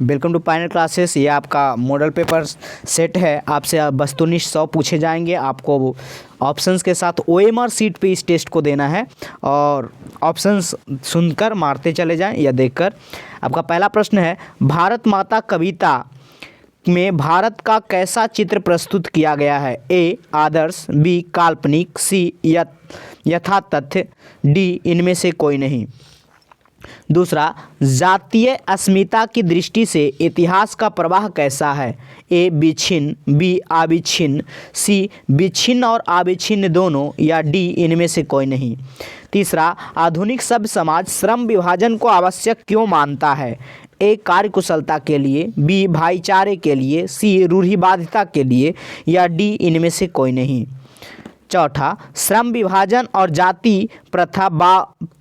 Welcome to Pioneer classes. ये आपका model paper set है। आपसे वस्तुनिष्ठ 100 पूछे जाएंगे। आपको ऑप्शंस के साथ ओएमआर सीट पे इस टेस्ट को देना है और ऑप्शंस सुनकर मारते चले जाएं या देखकर। आपका पहला प्रश्न है, भारत माता कविता में भारत का कैसा चित्र प्रस्तुत किया गया है? ए आदर्श, बी काल्पनिक, सी यथातथ्य, डी इनमें से कोई नहीं। दूसरा, जातीय अस्मिता की दृष्टि से इतिहास का प्रवाह कैसा है? ए विच्छिन्न, बी अविच्छिन्न, सी विच्छिन्न और अविच्छिन्न दोनों, या डी इनमें से कोई नहीं। तीसरा, आधुनिक सभ्य समाज श्रम विभाजन को आवश्यक क्यों मानता है? ए कार्यकुशलता के लिए, बी भाईचारे के लिए, सी रूढ़िवादिता के लिए, या डी इनमें से कोई नहीं। चौथा, श्रम विभाजन और जाति प्रथा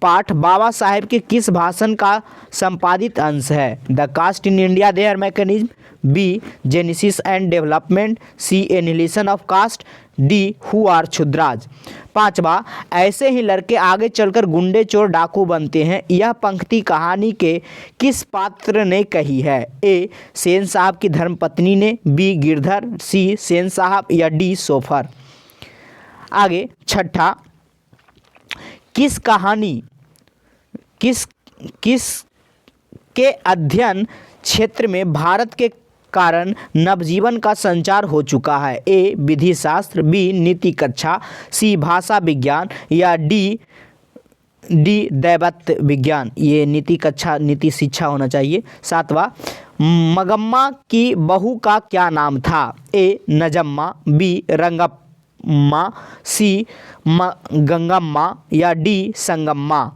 पाठ बाबा साहेब के किस भाषण का संपादित अंश है? The caste in India their mechanism, B genesis and development, C annihilation of caste, D who are क्षुद्राज। पांचवा, ऐसे ही लड़के आगे चलकर गुंडे चोर डाकू बनते हैं। यह पंक्ति कहानी के किस पात्र ने कही है? ए सेन साहब की धर्मपत्नी ने, बी गिरधर, सी सेन साहब, या डी सोफर। आगे छठा, किस के अध्ययन क्षेत्र में भारत के कारण नवजीवन का संचार हो चुका है? ए विधि शास्त्र, बी नीति कक्षा, सी भाषा विज्ञान, या डी दैवत्व विज्ञान। ये नीति कक्षा नीति शिक्षा होना चाहिए। सातवां, मगम्मा की बहू का क्या नाम था? ए नजम्मा, बी रंगम्मा, सी गंगम्मा, या डी संगम्मा।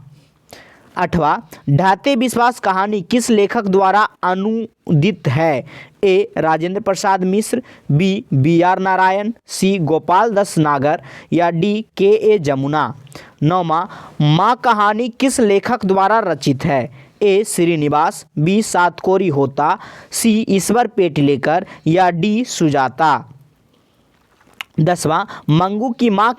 आठवां, ढाते विश्वास कहानी किस लेखक द्वारा अनुदित है? ए Rajendra Prasad Mishra, B B are Narayan, सी गोपाल दास नागर, या डी के ए जमुना। नौवां, माँ कहानी किस लेखक द्वारा रचित है? ए श्रीनिवास, बी सातकोरी होता, सी ईश्वर पेटलेकर, या डी सुजाता। 10वां, मंगू की माँ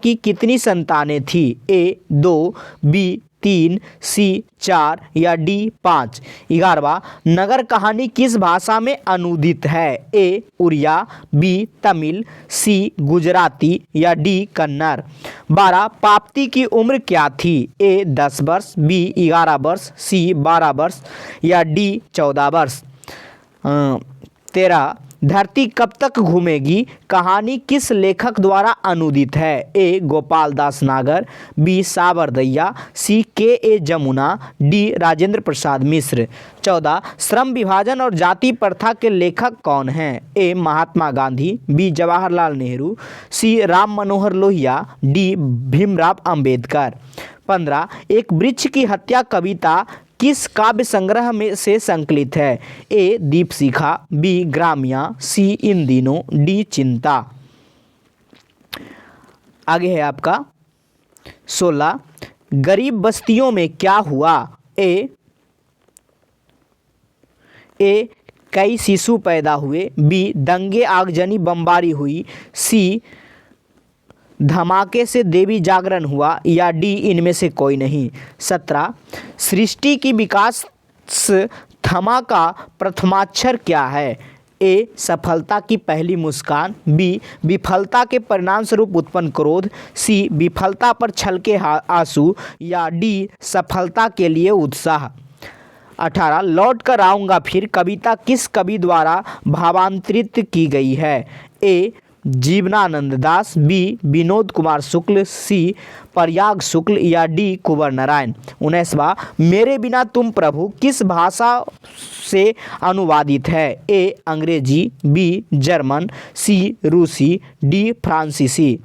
की कितनी संतानें थी? ए 2, बी 3, सी 4, या डी 5। 11वां, नगर कहानी किस भाषा में अनुदित है? ए उड़िया, बी तमिल, सी गुजराती, या डी कन्नड़। 12, पाप्ती की उम्र क्या थी? ए 10 वर्ष, बी 11 वर्ष, सी 12 वर्ष, या डी 14 वर्ष। 13, धरती कब तक घूमेगी कहानी किस लेखक द्वारा अनुदित है? ए गोपाल दास नागर, बी सावरदैया, सी के ए जमुना, डी राजेंद्र प्रसाद मिश्र। 14, श्रम विभाजन और जाति प्रथा के लेखक कौन हैं? ए महात्मा गांधी, बी जवाहरलाल नेहरू, सी राम मनोहर लोहिया, डी भीमराव अंबेडकर। 15, एक वृक्ष की हत्या कविता किस काव्य संग्रह में से संकलित है? ए दीपशिखा, बी ग्राम्या, सी इन दिनों, डी चिंता। आगे है आपका 16, गरीब बस्तियों में क्या हुआ? ए कई शिशु पैदा हुए, बी दंगे आगजनी बमबारी हुई, सी धमाके से देवी जागरण हुआ, या डी इनमें से कोई नहीं। 17, सृष्टि की विकास थमा का प्रथमाक्षर क्या है? ए सफलता की पहली मुस्कान, बी विफलता के परिणाम स्वरूप उत्पन्न क्रोध, सी विफलता पर छलके आंसू, या डी सफलता के लिए उत्साह। 18, लौट कर आऊँगा फिर कविता किस कवि द्वारा भावांतरित की गई है? ए जीवनानंद दास, बी विनोद कुमार शुक्ल, सी प्रयाग शुक्ल, या डी कुंवर नारायण। 19वां, मेरे बिना तुम प्रभु किस भाषा से अनुवादित है? ए अंग्रेजी, बी जर्मन, सी रूसी, डी फ्रांसीसी।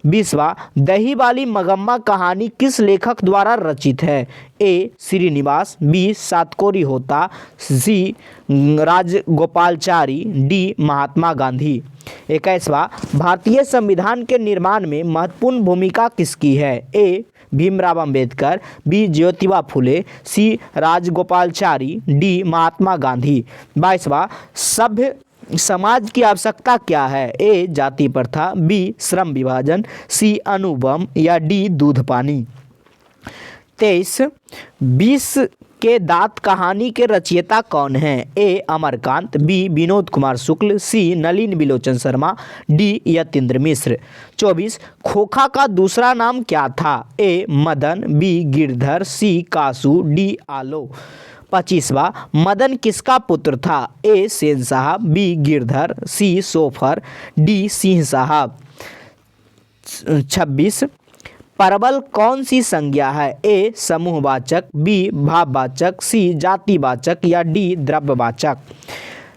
20वां, दही वाली मगम्मा कहानी किस लेखक द्वारा रचित है? ए श्रीनिवास, बी सातकोरी होता, सी राजगोपालचारी, डी महात्मा गांधी। 21वां, भारतीय संविधान के निर्माण में महत्वपूर्ण भूमिका किसकी है? ए भीमराव अंबेडकर, बी ज्योतिबा फुले, सी राजगोपालचारी, डी महात्मा गांधी। 22वां, सभ्य समाज की आवश्यकता क्या है? ए जाति प्रथा, बी श्रम विभाजन, सी अणुबम, या डी दूध पानी। 23, 20 के दांत कहानी के रचयिता कौन हैं? ए अमरकांत, बी विनोद कुमार शुक्ल, सी नलिन बिलोचन शर्मा, डी यतीन्द्र मिश्र। 24 खोखा का दूसरा नाम क्या था? ए मदन, बी गिरधर, सी कासू, डी आलो। 25वां मदन किसका पुत्र था? ए सेन साहब, बी गिरधर, सी सोफर, डी सिंह साहब। 26 परवल कौन सी संज्ञा है? ए समूहवाचक, बी भाववाचक, सी जातिवाचक या डी द्रव्यवाचक।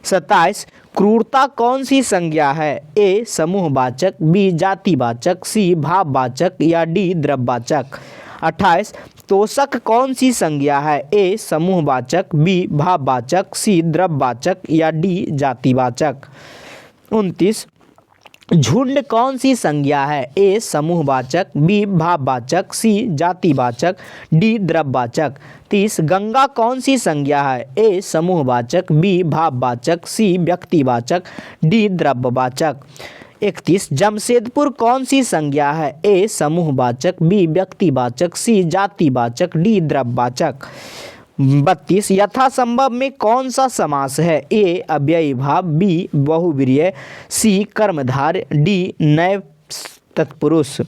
27 क्रूरता कौन सी संज्ञा है? ए समूहवाचक, बी जातिवाचक, सी भाववाचक या डी द्रव्यवाचक। 28 तोषक कौन सी संज्ञा है? ए समूहवाचक, बी भाववाचक, सी द्रव्यवाचक या डी जातिवाचक। 29 झुंड कौन सी संज्ञा है? ए समूहवाचक, बी भाववाचक, सी जातिवाचक, डी द्रव्यवाचक। 30 गंगा कौन सी संज्ञा है? ए समूहवाचक, बी भाववाचक, सी व्यक्तिवाचक, डी द्रव्यवाचक। 31 जमशेदपुर कौन सी संज्ञा है? ए समूहवाचक, बी व्यक्तिवाचक, सी जातिवाचक, डी द्रव्यवाचक। 32 यथासंभव में कौन सा समास है? ए अव्ययी भाव, बी बहुव्रीहि, सी कर्मधारय, डी नए तत्पुरुष।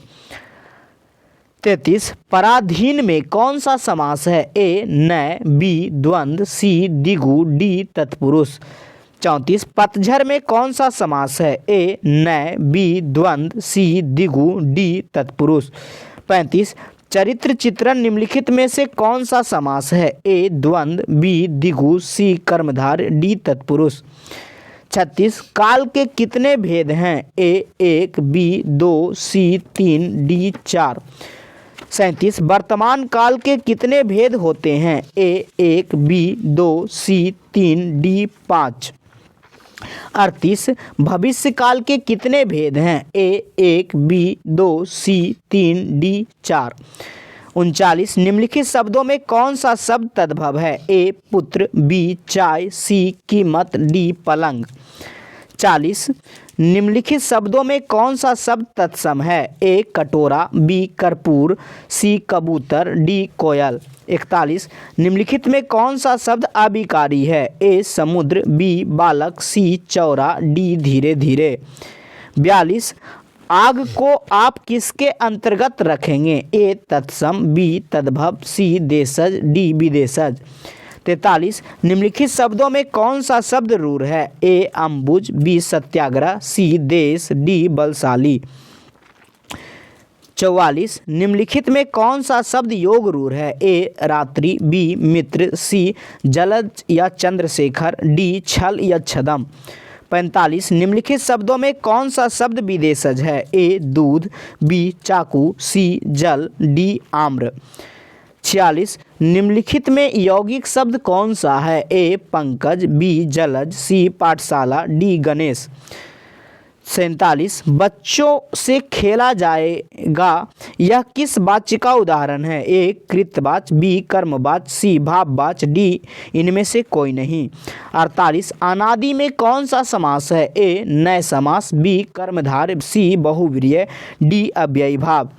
33 पराधीन में कौन सा समास है? ए नए, बी द्वंद्व, सी द्विगु, डी तत्पुरुष। 34 पतझर में कौन सा समास है? ए नए, बी द्वंद्व, सी द्विगु, डी तत्पुरुष। 35 चरित्र चित्रण निम्नलिखित में से कौन सा समास है? ए द्वंद्व, बी द्विगु, सी कर्मधारय, डी तत्पुरुष। 36 काल के कितने भेद हैं? ए 1, बी 2, सी 3, डी 4। 37 वर्तमान काल के कितने भेद होते हैं? ए 1, बी 2, सी 3, डी 5। 38 भविष्य काल के कितने भेद हैं? ए 1, बी 2, सी 3, डी 4। 39 निम्नलिखित शब्दों में कौन सा शब्द तद्भव है? ए पुत्र, बी चाय, सी कीमत, डी पलंग। 40 निम्नलिखित शब्दों में कौन सा शब्द तत्सम है? ए कटोरा, बी कर्पूर, सी कबूतर, डी कोयल। 41 निम्नलिखित में कौन सा शब्द अभिकारी है? ए समुद्र, बी बालक, सी चौरा, डी धीरे धीरे। 42 आग को आप किसके अंतर्गत रखेंगे? ए तत्सम, बी तद्भव, सी देशज, डी विदेशज। 43 निम्नलिखित शब्दों में कौन सा शब्द रूढ़ है? ए अम्बुज, बी सत्याग्रह, सी देश, डी बलशाली। 44 निम्नलिखित में कौन सा शब्द योग रूढ़ है? ए रात्रि, बी मित्र, सी जलज या चंद्रशेखर, डी छल या छदम। 45 निम्नलिखित शब्दों में कौन सा शब्द विदेशज है? ए दूध, बी चाकू, सी जल, डी आम्र। 46 निम्नलिखित में यौगिक शब्द कौन सा है? ए पंकज, बी जलज, सी पाठशाला, डी गणेश। 47 बच्चों से खेला जाएगा यह किस वाच्य का उदाहरण है? ए कृतवाच्य, बी कर्मवाच्य, सी भाववाच्य, डी इनमें से कोई नहीं। 48 अनादि में कौन सा समास है? ए नए समास, बी कर्मधारय, सी बहुव्रीहि, डी अव्ययी भाव।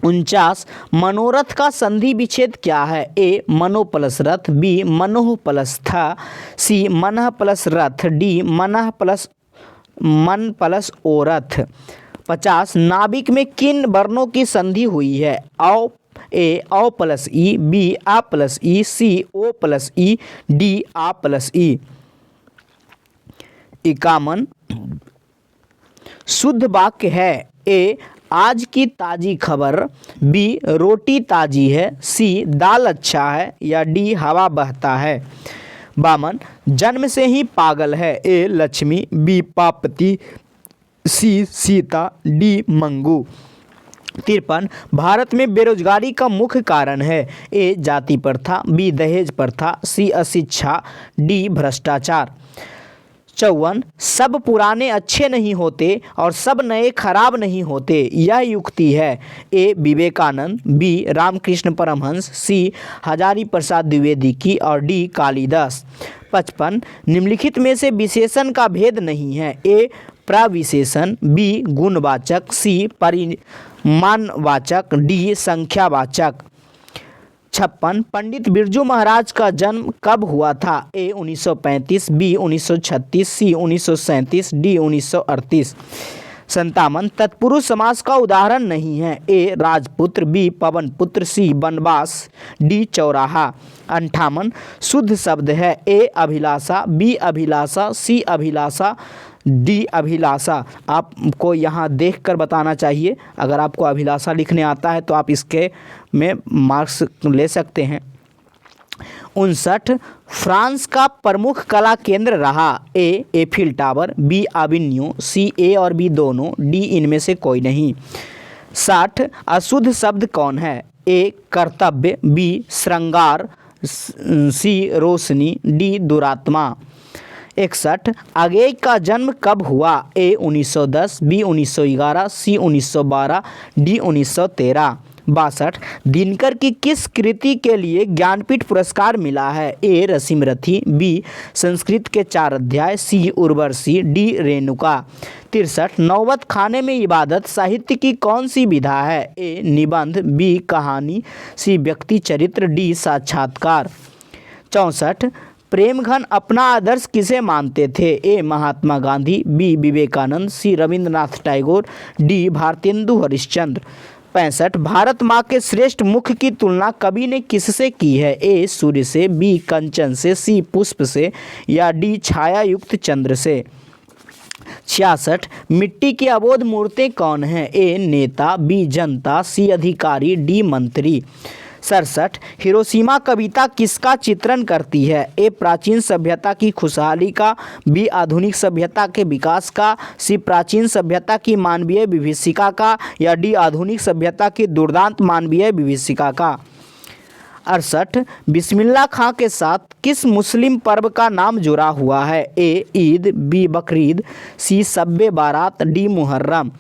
49 मनोरथ का संधि विच्छेद क्या है? ए मनो प्लस रथ, बी मनोह प्लस था, सी मनः प्लस रथ, डी मनः प्लस मन प्लस ओरथ। 50 नाभिक में किन वर्णों की संधि हुई है? औ, ए औ प्लस ई, बी आ प्लस ई, सी ओ प्लस ई, डी आ प्लस ई। 51 शुद्ध वाक्य है? ए आज की ताज़ी खबर, बी रोटी ताज़ी है, सी दाल अच्छा है या डी हवा बहता है। 52 जन्म से ही पागल है? ए लक्ष्मी, बी पापति, सी सीता, डी मंगू। 53 भारत में बेरोजगारी का मुख्य कारण है? ए जाति प्रथा, बी दहेज प्रथा, सी अशिक्षा, डी भ्रष्टाचार। 54 सब पुराने अच्छे नहीं होते और सब नए खराब नहीं होते यह युक्ति है? ए विवेकानंद, बी रामकृष्ण परमहंस, सी हजारी प्रसाद द्विवेदी की और डी कालिदास। 55 निम्नलिखित में से विशेषण का भेद नहीं है? ए प्रविशेषण, बी गुणवाचक, सी परिमाणवाचक, डी संख्यावाचक। 56 पंडित बिरजू महाराज का जन्म कब हुआ था? ए 1935, बी 1936, सी 1937, डी 1938। 57 तत्पुरुष समास का उदाहरण नहीं है। ए राजपुत्र, बी पवन पुत्र, सी बनवास, डी चौराहा। 58 शुद्ध शब्द है। ए अभिलाषा, बी अभिलाषा, सी अभिलाषा, डी अभिलाषा। आपको यहाँ देखकर बताना चाहिए। अगर आपको अभिलाषा लिखने आता है तो आप इसके में मार्क्स ले सकते हैं। 59 फ्रांस का प्रमुख कला केंद्र रहा। ए एफिल टावर, बी आविन्यो, सी ए और बी दोनों, डी इनमें से कोई नहीं। 60 अशुद्ध शब्द कौन है? ए कर्तव्य, बी श्रृंगार, सी रोशनी, डी दुरात्मा। 61 आगेय का जन्म कब हुआ? ए 1910, बी 1911, सी 1912, डी 1913। 62 दिनकर की किस कृति के लिए ज्ञानपीठ पुरस्कार मिला है? ए रसिमरथी, बी संस्कृत के 4 अध्याय, सी उर्वशी, डी रेणुका। 63 नौबत खाने में इबादत साहित्य की कौन सी विधा है? ए निबंध, बी कहानी, सी व्यक्ति चरित्र, डी साक्षात्कार। 64 प्रेमघन अपना आदर्श किसे मानते थे? ए महात्मा गांधी, बी विवेकानंद, सी रविंद्रनाथ टैगोर, डी भारतेंदु हरिश्चंद्र। 65 भारत माँ के श्रेष्ठ मुख की तुलना कवि ने किससे की है? ए सूर्य से, बी कंचन से, सी पुष्प से, या डी छाया युक्त चंद्र से। 66 मिट्टी की अबोध मूर्तें कौन है? ए नेता, बी जनता, सी अधिकारी, डी मंत्री। 67 हिरोशिमा कविता किसका चित्रण करती है? ए प्राचीन सभ्यता की खुशहाली का, बी आधुनिक सभ्यता के विकास का, सी प्राचीन सभ्यता की मानवीय विभीषिका का, या डी आधुनिक सभ्यता की दुर्दांत मानवीय विभीषिका का। 68 बिस्मिल्लाह खां के साथ किस मुस्लिम पर्व का नाम जुड़ा हुआ है? ए ईद, बी बकरीद, सी शब्बे बारात, डी मुहर्रम।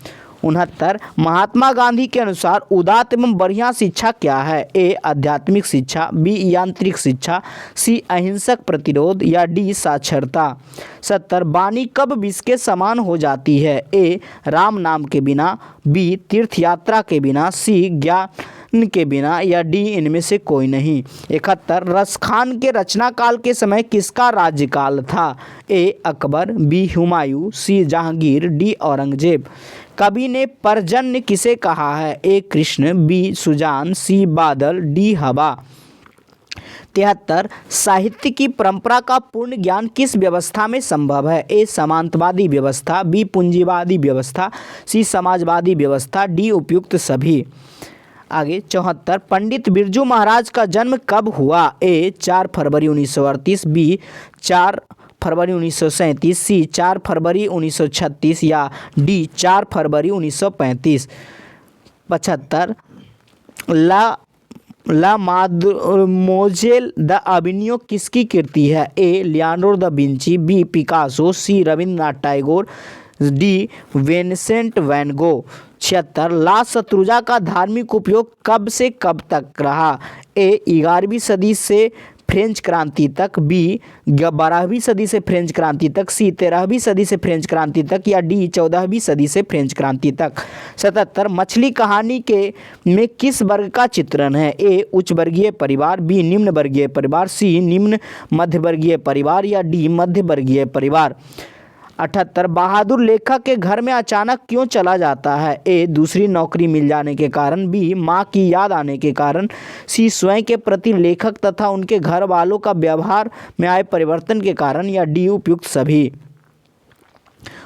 69 महात्मा गांधी के अनुसार उदात्त एवं बढ़िया शिक्षा क्या है? ए आध्यात्मिक शिक्षा, बी यांत्रिक शिक्षा, सी अहिंसक प्रतिरोध, या डी साक्षरता। 70 वाणी कब विष के समान हो जाती है? ए राम नाम के बिना, बी तीर्थ यात्रा के बिना, सी ज्ञान के बिना, या डी इनमें से कोई नहीं। 71 रसखान के रचना काल के समय किसका राज्यकाल था? ए अकबर, बी हुमायूं, सी जहांगीर, डी औरंगजेब। कवि ने परजन्य किसे कहा है? ए कृष्ण, बी सुजान, सी बादल, डी हवा। 73 साहित्य की परंपरा का पूर्ण ज्ञान किस व्यवस्था में संभव है? ए समांतवादी व्यवस्था, बी पूंजीवादी व्यवस्था, सी समाजवादी व्यवस्था, डी उपयुक्त सभी। आगे 74 पंडित बिरजू महाराज का जन्म कब हुआ? ए 4 फरवरी 1938, बी 4 फरवरी 1937, सी 4 फरवरी 1936, या डी 4 फरवरी 1935। 75 ला मादेमोजेल द अबिनियो किसकी कृति है? A Leonardo da Vinci, B Picasso, C Rabindranath Tagore, D Vincent van Gogh. 76 ला शत्रुंजा का धार्मिक उपयोग कब से कब तक रहा? ए 11वीं सदी से फ्रेंच क्रांति तक, बी 12वीं सदी से फ्रेंच क्रांति तक, सी 13वीं सदी से फ्रेंच क्रांति तक, या डी 14वीं सदी से फ्रेंच क्रांति तक। 77 मछली कहानी के में किस वर्ग का चित्रण है? ए उच्च वर्गीय परिवार, बी निम्न वर्गीय परिवार, सी निम्न मध्य वर्गीय परिवार, या डी मध्य वर्गीय परिवार। 78 बहादुर लेखक के घर में अचानक क्यों चला जाता है? ए दूसरी नौकरी मिल जाने के कारण, बी माँ की याद आने के कारण, सी स्वयं के प्रति लेखक तथा उनके घर वालों का व्यवहार में आए परिवर्तन के कारण, या डी उपयुक्त सभी।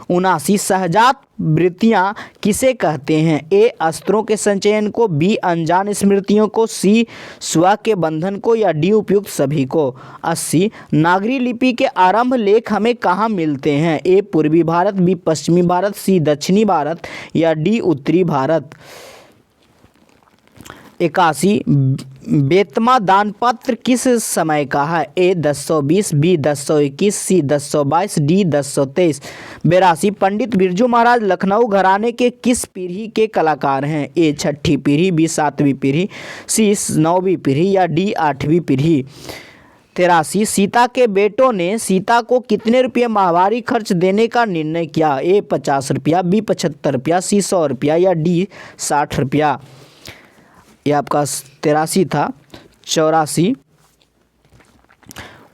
79 सहजात वृत्तियाँ किसे कहते हैं? ए अस्त्रों के संचयन को, बी अनजान स्मृतियों को, सी स्व के बंधन को, या डी उपयुक्त सभी को। 80 नागरी लिपि के आरंभ लेख हमें कहाँ मिलते हैं? ए पूर्वी भारत, बी पश्चिमी भारत, सी दक्षिणी भारत, या डी उत्तरी भारत। 81 बेतमा दानपत्र किस समय का है? ए 1020, बी 1021, सी 1022, डी 1023। 82 पंडित बिरजू महाराज लखनऊ घराने के किस पीढ़ी के कलाकार हैं? ए 6ठी पीढ़ी, बी 7वीं पीढ़ी, सी 9वीं पीढ़ी, या डी 8वीं पीढ़ी। 83 सीता के बेटों ने सीता को कितने रुपये माहवारी खर्च देने का निर्णय किया? ए 50 रुपया, बी 75 रुपया, सी 100 रुपया, या डी 60 रुपया। ये आपका 83 था। 84।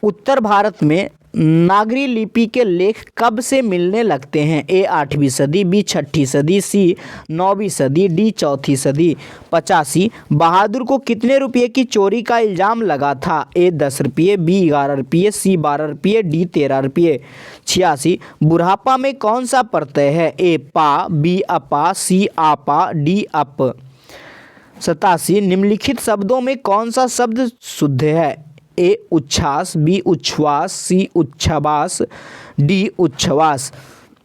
उत्तर भारत में नागरी लिपि के लेख कब से मिलने लगते हैं? ए 8वीं सदी, बी 6ठी सदी, सी 9वीं सदी, डी 4थी सदी। 85। बहादुर को कितने रुपये की चोरी का इल्ज़ाम लगा था? ए 10 रुपये, बी 11 रुपये, सी 12 रुपये, डी 13 रुपये। 86। बुढ़ापा में कौन सा प्रत्यय है? ए पा, बी अपा, सी आपा, डी अप। 87। निम्नलिखित शब्दों में कौन सा शब्द शुद्ध है? ए उच्छ्वास, बी उच्छ्वास, सी उच्छ्वास, डी उच्छ्वास।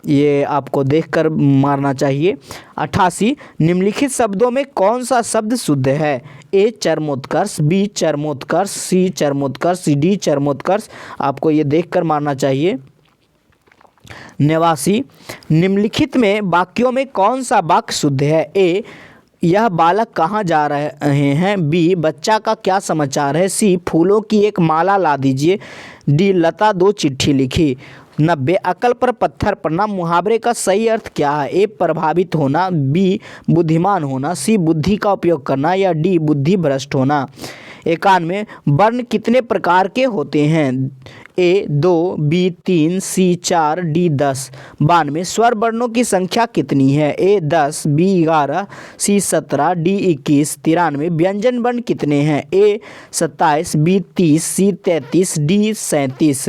ये आपको देखकर मारना चाहिए। 88। निम्नलिखित शब्दों में कौन सा शब्द शुद्ध है? ए चरमोत्कर्ष, बी चरमोत्कर्ष, सी चरमोत्कर्ष, डी चरमोत्कर्ष। आपको ये देखकर मारना चाहिए। 89। निम्नलिखित में वाक्यों में कौन सा वाक्य शुद्ध है? ए यह बालक कहाँ जा रहे हैं, बी बच्चा का क्या समाचार है, सी फूलों की एक माला ला दीजिए, डी लता 2 चिट्ठी लिखी। 90। अकल पर पत्थर पड़ना मुहावरे का सही अर्थ क्या है? ए प्रभावित होना, बी बुद्धिमान होना, सी बुद्धि का उपयोग करना, या डी बुद्धि भ्रष्ट होना। 91। वर्ण कितने प्रकार के होते हैं? ए 2, बी 3, सी 4, डी 10। 92। स्वर वर्णों की संख्या कितनी है? ए 10, बी 11, सी 17, डी 21। 93। व्यंजन वर्ण कितने हैं? ए 27, बी 30, सी 33, डी 37।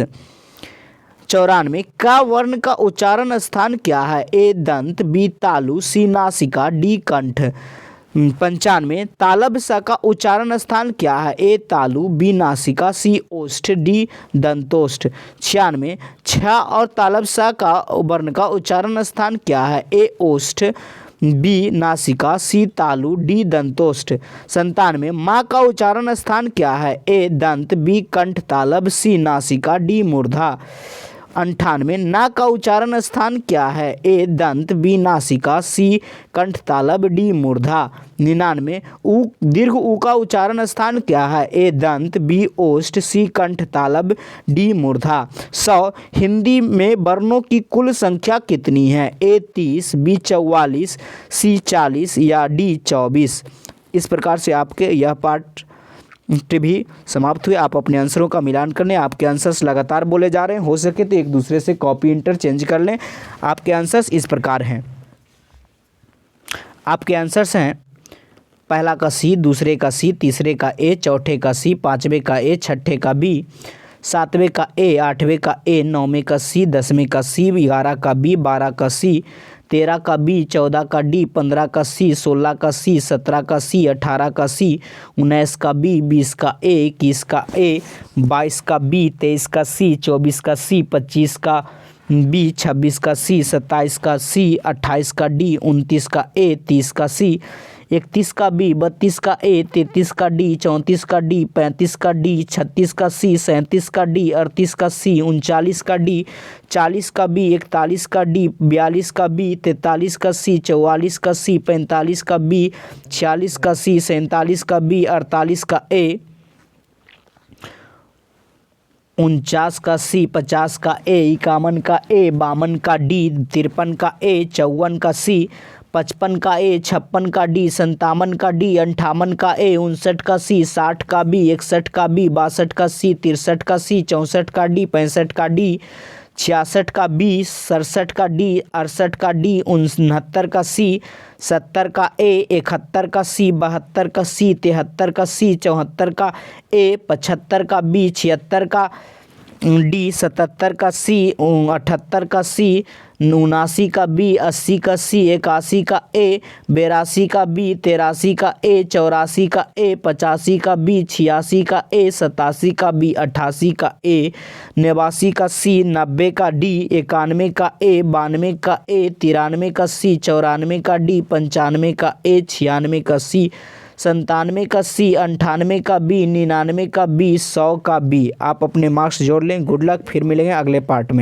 94। का वर्ण का उच्चारण स्थान क्या है? ए दंत, बी तालु, सी नासिका, डी कंठ। 95। तालब स का उच्चारण स्थान क्या है? ए तालु, बी नासिका, सी ओष्ठ, डी दंतोष्ठ। 96। छ और तालब स का वर्ण का उच्चारण स्थान क्या है? ए ओष्ठ, बी नासिका, सी तालु, डी दंतोष्ठ। 97। माँ का उच्चारण स्थान क्या है? ए दंत, बी कंठ तालब, सी नासिका, डी मूर्धा। 98। ना का उच्चारण स्थान क्या है? ए दंत, बी नासिका, सी कंठ तालब, डी मूर्धा। 99। ऊ दीर्घ ऊ का उच्चारण स्थान क्या है? ए दंत, बी ओष्ठ, सी कंठ तालब, डी मूर्धा। 100। हिंदी में वर्णों की कुल संख्या कितनी है? ए 30, बी 44, सी 40, या डी 24। इस प्रकार से आपके यह पाठ भी समाप्त हुए। आप अपने आंसरों का मिलान करने, आपके आंसर्स लगातार बोले जा रहे हैं, हो सके तो एक दूसरे से कॉपी इंटरचेंज कर लें। आपके आंसर्स इस प्रकार हैं। आपके आंसर्स हैं: पहला का सी, दूसरे का सी, तीसरे का ए, चौथे का सी, पाँचवें का ए, छठे का बी, सातवें का ए, आठवें का ए, नौवें का सी, 10वें का सी, 11 का बी, 12 का सी, 13 का बी, 14 का डी, 15 का सी, 16 का सी, 17 का सी, 18 का सी, 19 का बी, 20 का ए, 21 का ए, 22 का बी, 23 का सी, 24 का सी, 25 का बी, 26 का सी, 27 का सी, 28 का डी, 29 का ए, 30 का सी, 31 का बी, 32 का ए, 33 का डी, 34 का डी, 35 का डी, 36 का सी, 37 का डी, 38 का सी, 39 का डी, 40 का बी, 41 का डी, 42 का बी, 43 का सी, 44 का सी, 45 का बी, 46 का सी, 47 का बी, 48 का ए, 49 का सी, 50 का ए, 51 का ए, 52 का डी, 53 का ए, 54 का सी, 55 का ए, 56 का डी, 57 का डी, 58 का ए, 59 का सी, 60 का बी, 61 का बी, 62 का सी, 63 का सी, 64 का डी, 65 का डी, 66 का बी, 67 का डी, 68 का डी, 69 का सी, 70 का ए, 71 का सी, 72 का सी, 73 का सी, 74 का ए, 75 का बी, 76 का डी, 77 का सी, 78 का सी, 79 का बी, 80 का सी, 81 का ए, 82 का बी, 83 का ए, 84 का ए, 85 का बी, 86 का ए, 87 का बी, 88 का ए, 89 का सी, 90 का डी, 91 का ए, 92 का ए, 93 का सी, 94 का डी, 95 का ए, 96 का सी, 97 का सी, 98 का बी, 99 का बी, 100 का बी। आप अपने मार्क्स जोड़ लें। गुड लक, फिर मिलेंगे अगले पार्ट में।